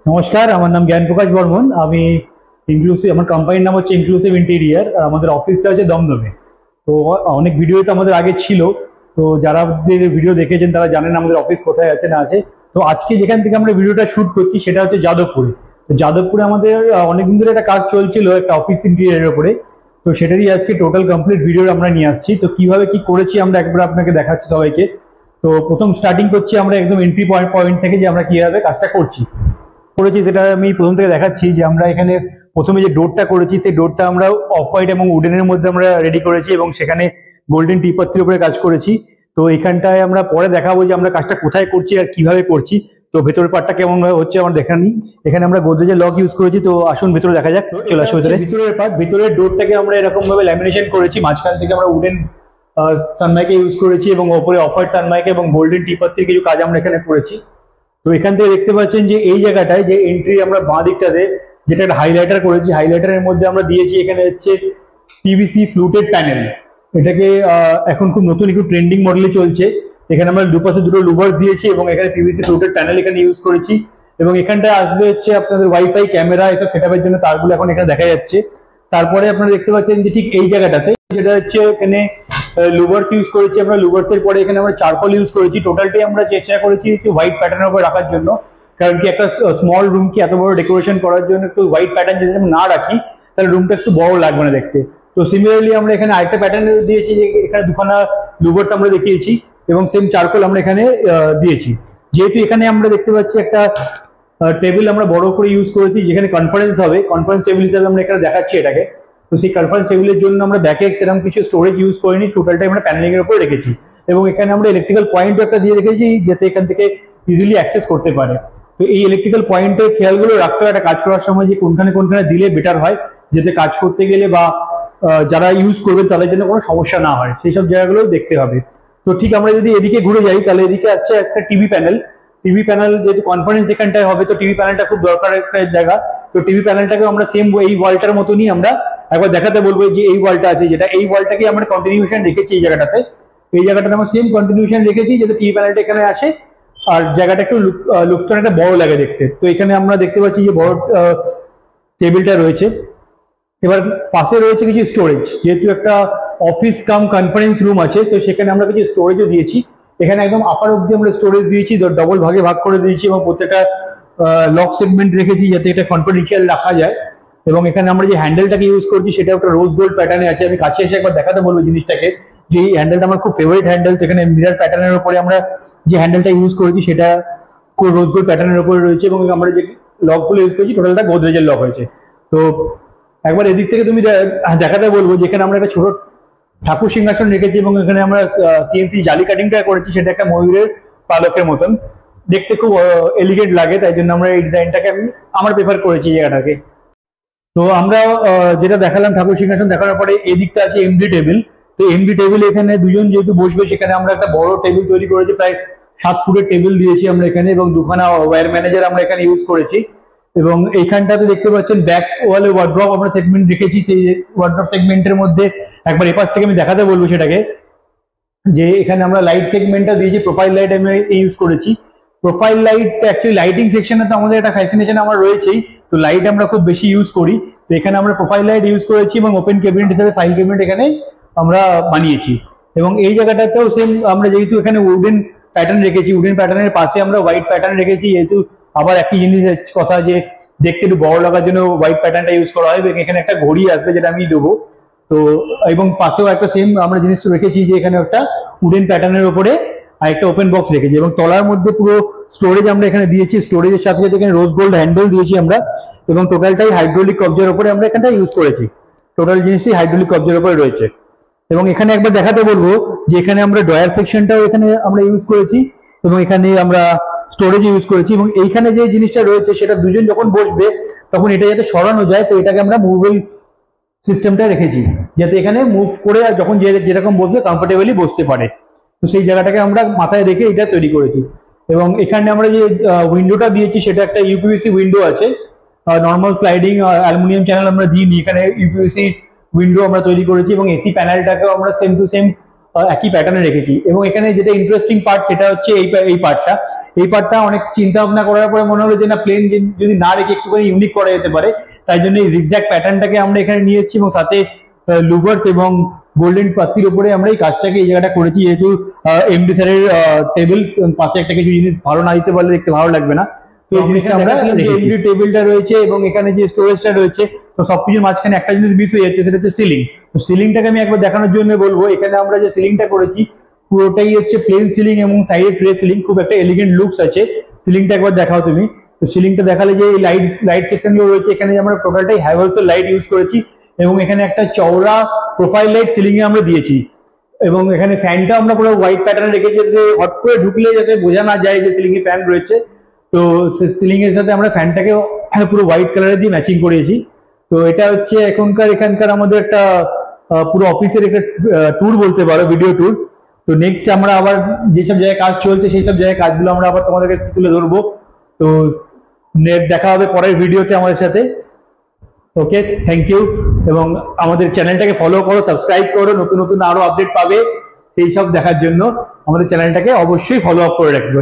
নমস্কার, আমার নাম জ্ঞান প্রকাশ বর্মন। আমি ইনক্লুসিভ, আমার কোম্পানির নাম হচ্ছে ইনক্লুসিভ ইন্টেরিয়ার। আমাদের অফিসটা হচ্ছে দমদমে। তো অনেক ভিডিও তো আমাদের আগে ছিল, তো যারা ভিডিও দেখেছেন তারা জানেন আমাদের অফিস কোথায় আছে না আছে। তো আজকে যেখান থেকে আমরা ভিডিওটা শুট করছি সেটা হচ্ছে যাদবপুরে। তো যাদবপুরে আমাদের অনেকদিন ধরে একটা কাজ চলছিল একটা অফিস ইন্টেরিয়ারের উপরে। তো সেটারই আজকে টোটাল কমপ্লিট ভিডিও আমরা নিয়ে আসছি। তো কিভাবে কি করেছি আমরা একবার আপনাকে দেখাচ্ছি সবাইকে। তো প্রথম স্টার্টিং করছি আমরা একদম এন্ট্রি পয়েন্ট থেকে, যে আমরা কিভাবে কাজটা করেছি যেটা আমি প্রথম থেকে দেখাচ্ছি। যে আমরা এখানে প্রথমে যে ডোরটা করেছি সেই ডোরটা আমরা অফ হোয়াইট এবং উডেনের মধ্যে আমরা রেডি করেছি এবং সেখানে গোল্ডেন টিপাত্রির উপরে কাজ করেছি। তো এখানটায় আমরা পরে দেখাবো যে আমরা কাজটা কোথায় করছি আর কিভাবে করছি। তো ভেতরের পার্টটা কেমন হচ্ছে আমরা দেখা নিই। এখানে আমরা গোদরেজের লক ইউজ করেছি। তো আসুন ভেতরে দেখা যাক। চলে আসুন ভেতরে। ভিতরের পার্ট, ভিতরের ডোরটাকে আমরা এরকম ভাবে ল্যামিনেশন করেছি। মাঝখান থেকে আমরা উডেন সানমাইকা ইউজ করেছি এবং ওপরে অফ হোয়াইট সানমাইকা এবং গোল্ডেন টিপাত্রির কিছু কাজ আমরা এখানে করেছি। তো এখান থেকে দেখতে পাচ্ছেন যে এই জায়গাটায় যে এন্ট্রি আমরা বাঁ দিকটাতে যেটা একটা হাইলাইটার করেছি, হাইলাইটারের মধ্যে আমরা দিয়েছি এখানে হচ্ছে পিভিসি ফ্লুটেড প্যানেল। এটাকে এখন খুব নতুন একটু ট্রেন্ডিং মডেলে চলছে। এখানে আমরা দুপাশে দুটো লুভার্স দিয়েছি এবং এখানে পিভিসি ফ্লুটেড প্যানেল এখানে ইউজ করেছি। এবং এখানটায় আসবে হচ্ছে আপনাদের ওয়াইফাই, ক্যামেরা এসব সেটআপের জন্য তারগুলো এখন এখানে দেখা যাচ্ছে। তারপরে আপনারা দেখতে পাচ্ছেন যে ঠিক এই জায়গাটাতে যেটা হচ্ছে এখানে লুভার্স ইউজ করেছি আমরা। লুভার্সের পরে এখানে আমরা চারকোল ইউজ করেছি। টোটালটাই আমরা চেষ্টা করেছি হোয়াইট প্যাটার্নের উপর রাখার জন্য, কারণ কি একটা স্মল রুমকে এত বড় ডেকোরেশন করার জন্য একটু হোয়াইট প্যাটার্ন যদি আমরা না রাখি তাহলে রুমটা একটু বড় লাগবে না দেখতে। তো সিমিলারলি আমরা এখানে আরেকটা প্যাটার্ন দিয়েছি, যে এখানে দুখানা লুভার্স আমরা দেখিয়েছি এবং সেম চারকোল আমরা এখানে দিয়েছি। যেহেতু এখানে আমরা দেখতে পাচ্ছি একটা টেবিল আমরা বড় করে ইউজ করেছি, যেখানে কনফারেন্স হবে, কনফারেন্স টেবিল হিসাবে আমরা এখানে দেখাচ্ছি এটাকে। তো সেই কনফারেন্স টেবিলের জন্য আমরা ব্যাকে সেরকম কিছু স্টোরেজ ইউজ করিনি, টোটালটাই আমরা প্যানেলিং এর উপরে রেখেছি। এবং এখানে আমরা ইলেকট্রিক্যাল পয়েন্ট একটা দিয়ে রেখেছি, যাতে এখান থেকে ইজিলি অ্যাক্সেস করতে পারে। তো এই ইলেকট্রিক্যাল পয়েন্টের খেয়ালগুলো রাখতে হয় একটা কাজ করার সময়, যে কোনখানে কোনখানে দিলে বেটার হয়, যাতে কাজ করতে গেলে বা যারা ইউজ করবেন তাদের জন্য কোনো সমস্যা না হয়, সেই সব জায়গাগুলো দেখতে হবে। তো ঠিক আমরা যদি এদিকে ঘুরে যাই তাহলে এদিকে আসছে একটা টিভি প্যানেল। টিভি প্যানেল যেহেতু কনফারেন্স এখানটায় হবে, তো টিভি প্যানেলটা খুব দরকার একটা জায়গা। তো টিভি প্যানেলটাকে আমরা সেম এই ওয়ালটার মতনই আমরা একবার দেখাতে বলবো, যে এই ওয়ালটা আছে যেটা, এই ওয়ালটাকে আমরা কন্টিনিউশন রেখেছি এই জায়গাটাতে। এই জায়গাটাতে আমরা সেম কন্টিনিউশন রেখেছি যাতে টিভি প্যানেলটা এখানে আসে আর জায়গাটা একটু লুকটা একটা বড় লাগে দেখতে। তো এখানে আমরা দেখতে পাচ্ছি যে বড় টেবিলটা রয়েছে। এবার পাশে রয়েছে কিছু স্টোরেজ, যেহেতু একটা অফিস কাম কনফারেন্স রুম আছে, তো সেখানে আমরা কিছু স্টোরেজও দিয়েছি। এখানে একদম আপার অব্দি আমরা স্টোরেজ দিয়েছি, ডবল ভাগে ভাগ করে দিয়েছি এবং প্রত্যেকটা লক সেগমেন্ট রেখেছি যাতে এটা কনফিডেন্সিয়াল রাখা যায়। এবং এখানে আমরা যে হ্যান্ডেলটাকে ইউজ করছি সেটা একটা রোজ গোল্ড প্যাটার্নে আছে। আমি কাছে এসে একবার দেখাতে বলবো জিনিসটাকে, যে এই হ্যান্ডেলটা আমার খুব ফেভারিট হ্যান্ডেল। তো এখানে মিরর প্যাটার্নের উপরে আমরা যে হ্যান্ডেলটা ইউজ করেছি সেটা রোজ গোল্ড প্যাটার্নের উপরে রয়েছে এবং আমরা যে লকগুলো ইউজ করেছি টোটালটা গোদরেজের লক হয়েছে। তো একবার এদিক থেকে তুমি দেখাতে বলবো, যেখানে আমরা একটা ছোট ঠাকুর সিংহাসন রেখেছি এবং এখানে আমরা সিএনসি জালি কাটিংটা করেছি, সেটা একটা ময়ূরের পালকের মতন দেখতে খুব এলিগেন্ট লাগে, তাই জন্য আমরা এই ডিজাইনটাকে আমার প্রেফার করেছি এই জায়গাটাকে। তো আমরা যেটা দেখালাম ঠাকুর সিংহাসন দেখানোর পরে এদিকটা আছে এমডি টেবিল। তো এমডি টেবিল এখানে দুজন যেহেতু বসবে, সেখানে আমরা একটা বড় টেবিল তৈরি করেছি, প্রায় 7 ফুটের টেবিল দিয়েছি আমরা এখানে এবং দুখানা ওয়্যার ম্যানেজার আমরা এখানে ইউজ করেছি। এবং এইখানটাতে দেখতে পাচ্ছেন ব্যাক ওয়ালে ওয়ার্ড্রপ আমরা সেগমেন্ট রেখেছি। সেই ওয়ার্ড্রপ সেগমেন্টের মধ্যে একবার এপাশ থেকে আমি দেখাতে বলবো সেটাকে, যে এখানে আমরা লাইট সেগমেন্টটা দিয়েছি, প্রোফাইল লাইট আমি ইউজ করেছি। প্রোফাইল লাইট অ্যাকচুয়ালি লাইটিং সেকশনে তো আমাদের একটা ফ্যাসিনেশন আমার রয়েছেই, তো লাইট আমরা খুব বেশি ইউজ করি। তো এখানে আমরা প্রোফাইল লাইট ইউজ করেছি এবং ওপেন ক্যাবিনেট হিসেবে ফাইল ক্যাবিনেট এখানে আমরা বানিয়েছি। এবং এই জায়গাটাতেও সেম আমরা যেহেতু এখানে উডেন প্যাটার্ন রেখেছি, উডেন প্যাটার্নের পাশে আমরা হোয়াইট প্যাটার্ন রেখেছি, যেহেতু আবার একই জিনিসের কথা যে দেখতে একটু বড় লাগার জন্য হোয়াইট প্যাটার্নটা ইউজ করা হয়। এবং এখানে একটা ঘড়ি আসবে যেটা আমি দেবো। তো এবং পাশেও একটা সেম আমরা জিনিস রেখেছি, যে এখানে একটা উডেন প্যাটার্নের উপরে আরেকটা ওপেন বক্স রেখেছি এবং তলার মধ্যে পুরো স্টোরেজ আমরা এখানে দিয়েছি। স্টোরেজের সাথে সাথে এখানে রোজ গোল্ড হ্যান্ডেল দিয়েছি আমরা, এবং টোটালটাই হাইড্রোলিক কবজার উপরে আমরা এখানটা ইউজ করেছি। টোটাল জিনিসটি হাইড্রোলিক কবজার উপরে রয়েছে। এবং এখানে একবার দেখাতে বলবো যে এখানে আমরা ড্রয়ার সেকশনটাও এখানে আমরা ইউজ করেছি এবং এখানে আমরা স্টোরেজ ইউজ করেছি। এবং এইখানে যে জিনিসটা রয়েছে সেটা দুজন যখন বসবে তখন এটা যাতে সরানো যায়, তো এটাকে আমরা মুভেবল সিস্টেমটা রেখেছি, যাতে এখানে মুভ করে যখন যেরকম বসবে কমফোর্টেবলি বসতে পারে। তো সেই জায়গাটাকে আমরা মাথায় রেখে এটা তৈরি করেছি। এবং এখানে আমরা যে উইন্ডোটা দিয়েছি সেটা একটা ইউপিভিসি উইন্ডো আছে, নর্মাল স্লাইডিং অ্যালুমিনিয়াম চ্যানেল আমরা দিইনি, এখানে ইউপিভিসি উইন্ডো আমরা তৈরি করেছি। এবং এসি প্যানেলটাকেও আমরা সেম টু সেম একই প্যাটার্নে রেখেছি। এবং এখানে যেটা ইন্টারেস্টিং পার্ট সেটা হচ্ছে এই পার্টটা অনেক চিন্তা ভাবনা করার পরে মনে হলো যে না, প্লেন যদি না রেখে একটুখানি ইউনিক করা যেতে পারে, তাই জন্য এই জিগজ্যাগ প্যাটার্নটাকে আমরা এখানে নিয়েছি এবং সাথে লুভার্স এবং গোল্ডেন পাত্তির উপরে আমরা এই কাজটাকে এই জায়গাটা করেছি। যেহেতু এমডি স্যারের টেবিল, পাশে একটা কিছু জিনিস ভালো না দিতে পারলে দেখতে ভালো লাগবে না, তো এই জিনিসটা আমরা এমডি টেবিলটা রয়েছে এবং এখানে যে স্টোরেজটা রয়েছে, তো সবকিছুর মাঝখানে একটা জিনিস মিস হয়ে যাচ্ছে, সেটা হচ্ছে সিলিং। তো সিলিংটাকে আমি একবার দেখানোর জন্য বলবো, এখানে আমরা যে সিলিংটা করেছি পুরোটাই হচ্ছে প্লেন সিলিং এবং সাইডে ট্রে সিলিং, খুব একটা এলিগেন্ট লুকস আছে। সিলিংটা একবার দেখাও তুমি। তো সিলিংটা দেখালে যে লাইট সেকশনগুলো রয়েছে, এখানে আমরা টোটালটাই হ্যাভেলসের লাইট ইউজ করেছি এবং এখানে একটা চওড়া প্রোফাইল লাইট সিলিং এ আমরা দিয়েছি। এবং এখানে ফ্যানটা আমরা পুরো হোয়াইট প্যাটার্নে রেখেছি, যে হট করে ঢুকলে যাতে বোঝা না যায় যে সিলিং এ ফ্যান রয়েছে। তো সিলিং এর সাথে আমরা ফ্যানটাকে পুরো হোয়াইট কালারে দিয়ে ম্যাচিং করিয়েছি। তো এটা হচ্ছে এখানকার আমাদের একটা পুরো অফিসের একটা ট্যুর বলতে পারো, ভিডিও ট্যুর। তো নেক্সট আমরা আবার যেসব জায়গায় কাজ চলছে সেই সব জায়গায় কাজগুলো আমরা আবার তোমাদের কাছে তুলে ধরবো। তো দেখা হবে পরের ভিডিওতে আমাদের সাথে। ওকে, থ্যাংক ইউ। এবং আমাদের চ্যানেলটাকে ফলো করো, সাবস্ক্রাইব করো, নতুন নতুন আরো আপডেট পাবে। সেই সব দেখার জন্য আমাদের চ্যানেলটাকে অবশ্যই ফলো আপ করে রাখবে।